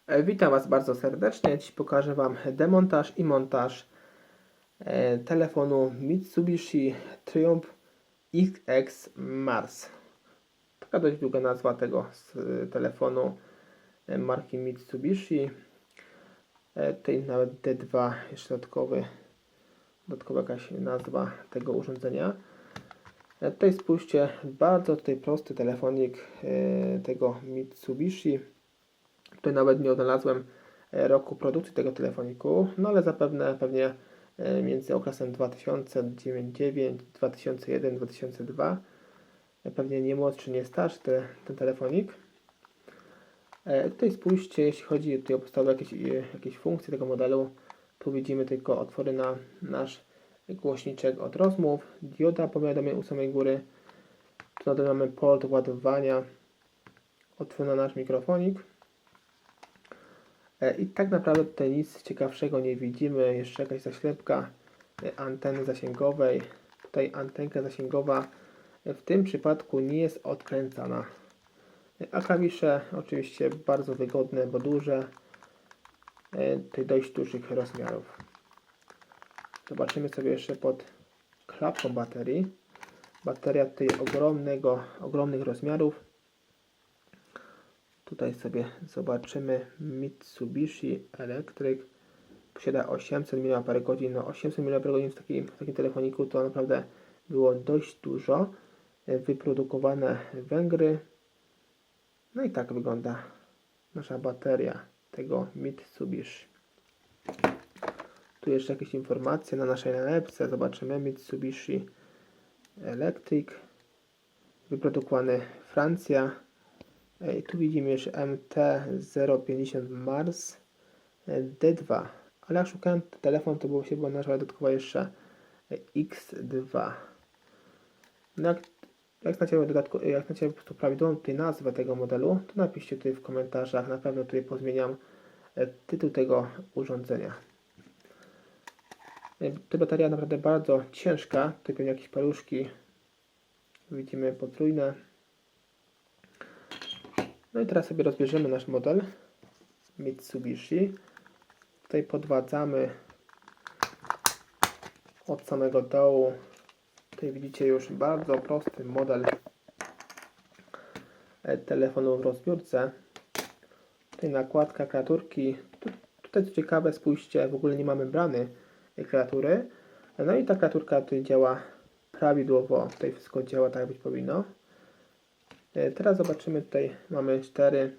Witam Was bardzo serdecznie. Dziś pokażę Wam demontaż i montaż telefonu Mitsubishi Triumph XX Mars. Taka dość długa nazwa tego telefonu marki Mitsubishi. Tutaj nawet D2 jeszcze dodatkowa jakaś nazwa tego urządzenia. Tutaj spójrzcie, bardzo prosty telefonik tego Mitsubishi. Tutaj nawet nie odnalazłem roku produkcji tego telefoniku, no ale pewnie między okresem 2009, 2001, 2002. Pewnie nie młodszy, nie starszy ten telefonik. Tutaj spójrzcie, jeśli chodzi tutaj o podstawowe jakieś funkcje tego modelu, tu widzimy tylko otwory na nasz głośniczek od rozmów, dioda powiadomień u samej góry, tu na dole mamy port ładowania, otwór na nasz mikrofonik. I tak naprawdę tutaj nic ciekawszego nie widzimy. Jeszcze jakaś zaślepka anteny zasięgowej. Tutaj antenka zasięgowa w tym przypadku nie jest odkręcana. A klawisze oczywiście bardzo wygodne, bo duże. Tutaj dość dużych rozmiarów. Zobaczymy sobie jeszcze pod klapką baterii. Bateria tutaj ogromnych rozmiarów. Tutaj sobie zobaczymy Mitsubishi Electric. Posiada 800 mAh. No 800 mAh w takim telefoniku to naprawdę było dość dużo. Wyprodukowane Węgry. No i tak wygląda nasza bateria tego Mitsubishi. Tu jeszcze jakieś informacje na naszej nalepce. Zobaczymy Mitsubishi Electric. Wyprodukowany Francja. I tu widzimy jeszcze MT-050 Mars D2, ale jak szukałem telefon, to było się nazwa dodatkowa jeszcze X2. No jak znacie po prostu prawidłową tutaj nazwę tego modelu, to napiszcie tutaj w komentarzach, na pewno tutaj pozmieniam tytuł tego urządzenia. Ta bateria naprawdę bardzo ciężka, tutaj pewnie jakieś paluszki widzimy potrójne. No i teraz sobie rozbierzemy nasz model Mitsubishi. Tutaj podwadzamy od samego dołu. Tutaj widzicie już bardzo prosty model telefonu w rozbiórce. Tutaj nakładka klawiaturki. Tutaj co ciekawe, spójrzcie, w ogóle nie ma membrany klawiatury. No i ta klawiaturka tutaj działa prawidłowo. Tutaj wszystko działa tak, jak być powinno. Teraz zobaczymy, tutaj mamy 4,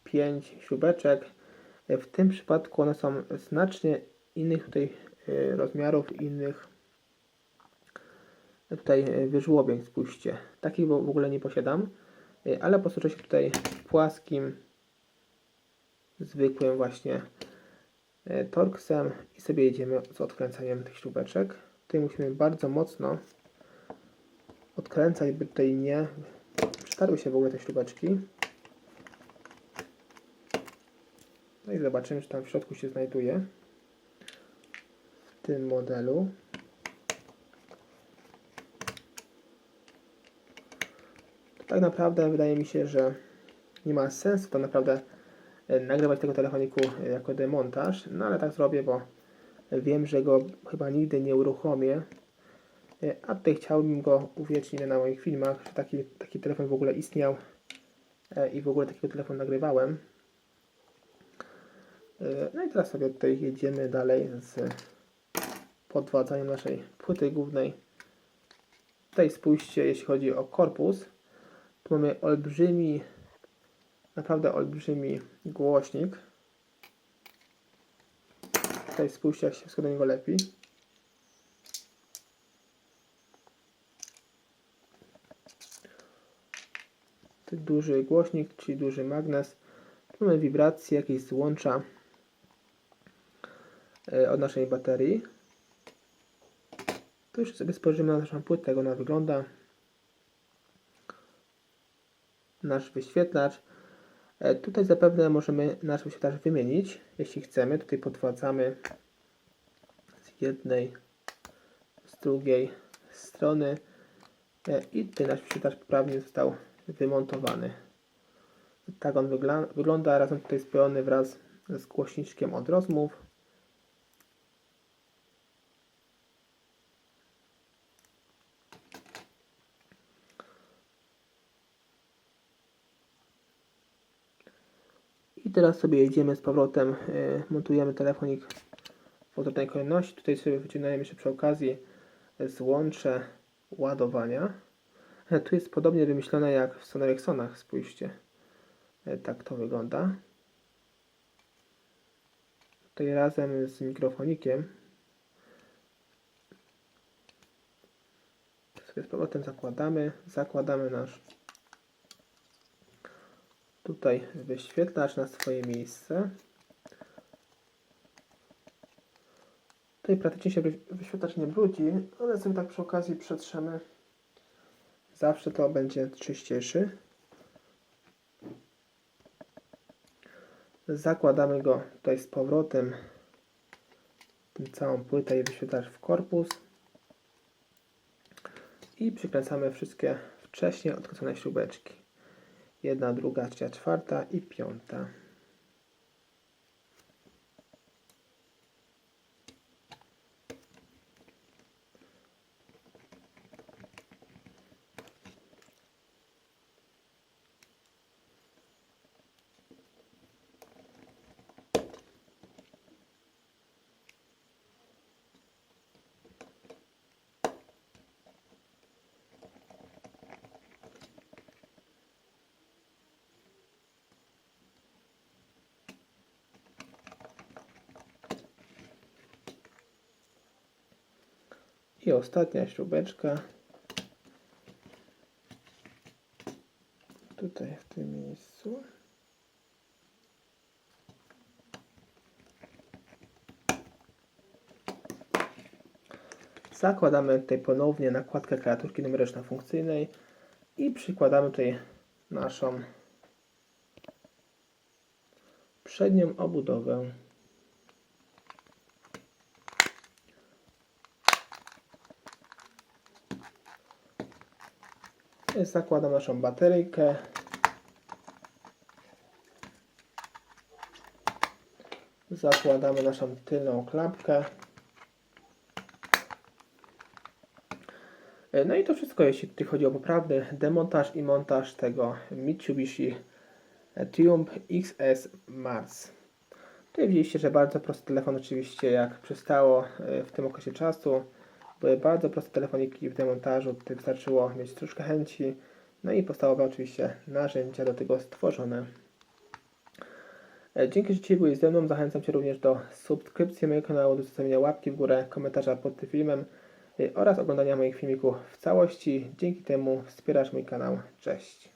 5 śrubeczek. W tym przypadku one są znacznie innych tutaj rozmiarów, innych tutaj wyżłobień, spójrzcie. Takich w ogóle nie posiadam, ale posłużę się tutaj płaskim, zwykłym właśnie torksem i sobie jedziemy z odkręcaniem tych śrubeczek. Tutaj musimy bardzo mocno odkręcać, by tutaj nie przetarły się w ogóle te śrubeczki. No i zobaczymy, czy tam w środku się znajduje w tym modelu. Tak naprawdę wydaje mi się, że nie ma sensu tak naprawdę nagrywać tego telefoniku jako demontaż, no ale tak zrobię, bo wiem, że go chyba nigdy nie uruchomię, a tutaj chciałbym go uwiecznić na moich filmach, że taki telefon w ogóle istniał i w ogóle takiego telefonu nagrywałem. No i teraz sobie tutaj jedziemy dalej z podwadzaniem naszej płyty głównej. Tutaj spójrzcie, jeśli chodzi o korpus, tu mamy naprawdę olbrzymi głośnik. Tutaj spójrzcie, jak się wszystko do niego lepi. Tu duży głośnik, czyli duży magnes. Tu mamy wibracje, jakieś złącza od naszej baterii. Tu już sobie spojrzymy na naszą płytę, jak ona wygląda. Nasz wyświetlacz. Tutaj zapewne możemy nasz wyświetlacz wymienić, jeśli chcemy. Tutaj podwadzamy z jednej, z drugiej strony i tutaj nasz wyświetlacz poprawnie został wymontowany. Tak on wygląda, razem tutaj spojony wraz z głośniczkiem od rozmów. I teraz sobie jedziemy z powrotem, montujemy telefonik w odwrotnej kolejności. Tutaj sobie wycinamy jeszcze przy okazji złącze ładowania. Tu jest podobnie wymyślone jak w Sony Ericssonach, spójrzcie. Tak to wygląda. Tutaj razem z mikrofonikiem sobie z powrotem zakładamy nasz tutaj wyświetlacz na swoje miejsce. Tutaj praktycznie się wyświetlacz nie brudzi, ale sobie tak przy okazji przetrzemy. Zawsze to będzie czyściejszy. Zakładamy go tutaj z powrotem, tę całą płytę i wyświetlacz w korpus. I przykręcamy wszystkie wcześniej odkręcone śrubeczki. 1, 2, 3, 4 i 5. I ostatnia śrubeczka. Tutaj w tym miejscu. Zakładamy tutaj ponownie nakładkę klawiaturki numeryczno-funkcyjnej i przykładamy tutaj naszą przednią obudowę. Zakładam naszą bateryjkę. Zakładamy naszą tylną klapkę. No i to wszystko, jeśli tutaj chodzi o poprawny demontaż i montaż tego Mitsubishi Triumph XS Mars. Tutaj widzieliście, że bardzo prosty telefon, oczywiście jak przystało w tym okresie czasu. Były bardzo proste telefoniki w demontażu, tutaj wystarczyło mieć troszkę chęci, no i podstawowe oczywiście narzędzia do tego stworzone. Dzięki, że dzisiaj byłeś ze mną. Zachęcam Cię również do subskrypcji mojego kanału, do zostawienia łapki w górę, komentarza pod tym filmem oraz oglądania moich filmików w całości. Dzięki temu wspierasz mój kanał. Cześć!